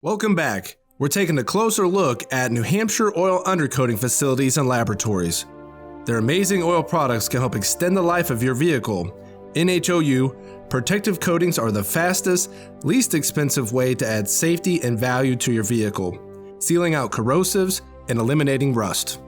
Welcome back. We're taking a closer look at New Hampshire oil undercoating facilities and laboratories. Their amazing oil products can help extend the life of your vehicle. NHOU Protective Coatings are the fastest, least expensive way to add safety and value to your vehicle, sealing out corrosives and eliminating rust.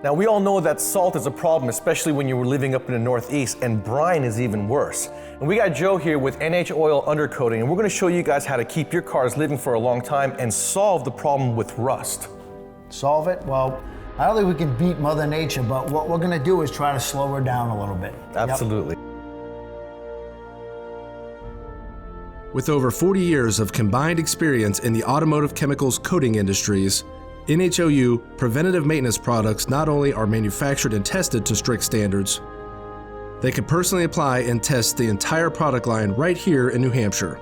Now, we all know that salt is a problem, especially when you were living up in the Northeast, and brine is even worse. And we got Joe here with NHOU Undercoating, and we're going to show you guys how to keep your cars living for a long time and solve the problem with rust. Solve it? Well, I don't think we can beat Mother Nature, but what we're going to do is try to slow her down a little bit. Absolutely. Yep. With over 40 years of combined experience in the automotive chemicals coating industries, NHOU preventative maintenance products not only are manufactured and tested to strict standards, they can personally apply and test the entire product line right here in New Hampshire.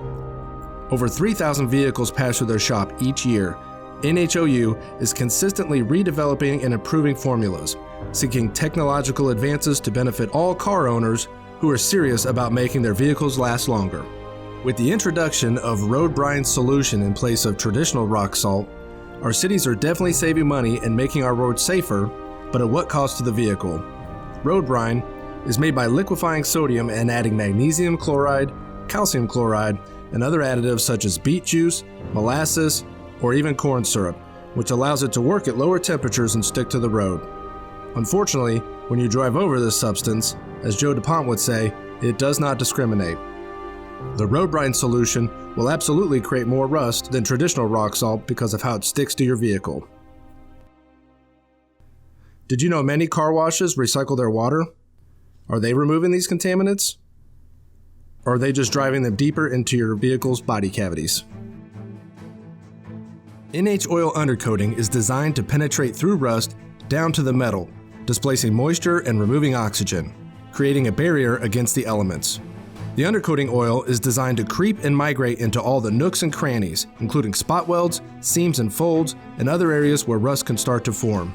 Over 3,000 vehicles pass through their shop each year. NHOU is consistently redeveloping and improving formulas, seeking technological advances to benefit all car owners who are serious about making their vehicles last longer. With the introduction of road brine solution in place of traditional rock salt, our cities are definitely saving money and making our roads safer, but at what cost to the vehicle? Road brine is made by liquefying sodium and adding magnesium chloride, calcium chloride, and other additives such as beet juice, molasses, or even corn syrup, which allows it to work at lower temperatures and stick to the road. Unfortunately, when you drive over this substance, as Joe DuPont would say, it does not discriminate. The road brine solution will absolutely create more rust than traditional rock salt because of how it sticks to your vehicle. Did you know many car washes recycle their water? Are they removing these contaminants? Or are they just driving them deeper into your vehicle's body cavities? NHOU Undercoating is designed to penetrate through rust down to the metal, displacing moisture and removing oxygen, creating a barrier against the elements. The undercoating oil is designed to creep and migrate into all the nooks and crannies, including spot welds, seams and folds, and other areas where rust can start to form.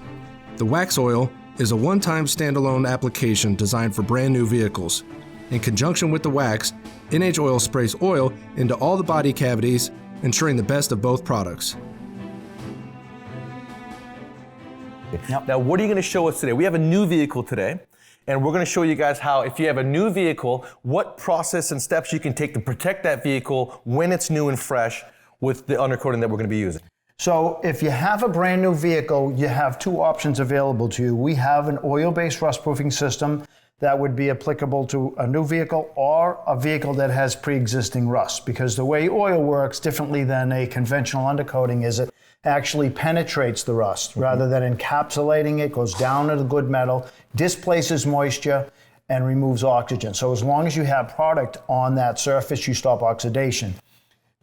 The wax oil is a one-time standalone application designed for brand new vehicles. In conjunction with the wax, NHOU sprays oil into all the body cavities, ensuring the best of both products. Yep. Now, what are you going to show us today? We have a new vehicle today. And we're going to show you guys how, if you have a new vehicle, what process and steps you can take to protect that vehicle when it's new and fresh with the undercoating that we're going to be using. So if you have a brand new vehicle, you have two options available to you. We have an oil-based rust-proofing system that would be applicable to a new vehicle or a vehicle that has pre-existing rust, because the way oil works differently than a conventional undercoating is it actually penetrates the rust rather than encapsulating it, goes down to the good metal, displaces moisture, and removes oxygen. So as long as you have product on that surface, you stop oxidation.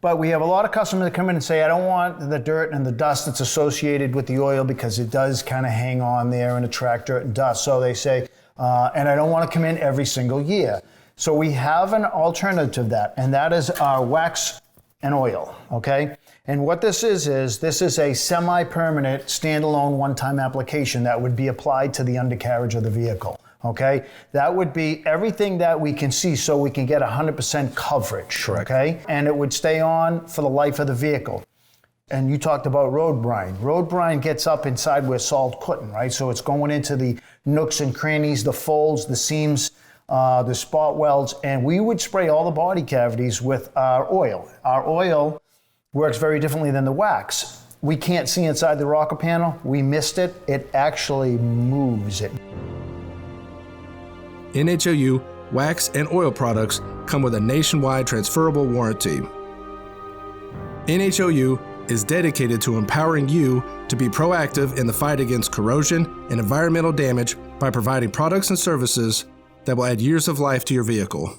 But we have a lot of customers that come in and say, I don't want the dirt and the dust that's associated with the oil because it does kind of hang on there and attract dirt and dust. So they say, and I don't want to come in every single year. So we have an alternative to that, and that is our wax and oil, okay? And what this is a semi-permanent, standalone, one-time application that would be applied to the undercarriage of the vehicle, okay? That would be everything that we can see so we can get 100% coverage, correct, okay? And it would stay on for the life of the vehicle. And you talked about road brine. Road brine gets up inside where salt couldn't, right? So it's going into the nooks and crannies, the folds, the seams, the spot welds, and we would spray all the body cavities with our oil. Our oil works very differently than the wax. We can't see inside the rocker panel. We missed it. It actually moves it. NHOU wax and oil products come with a nationwide transferable warranty. NHOU is dedicated to empowering you to be proactive in the fight against corrosion and environmental damage by providing products and services that will add years of life to your vehicle.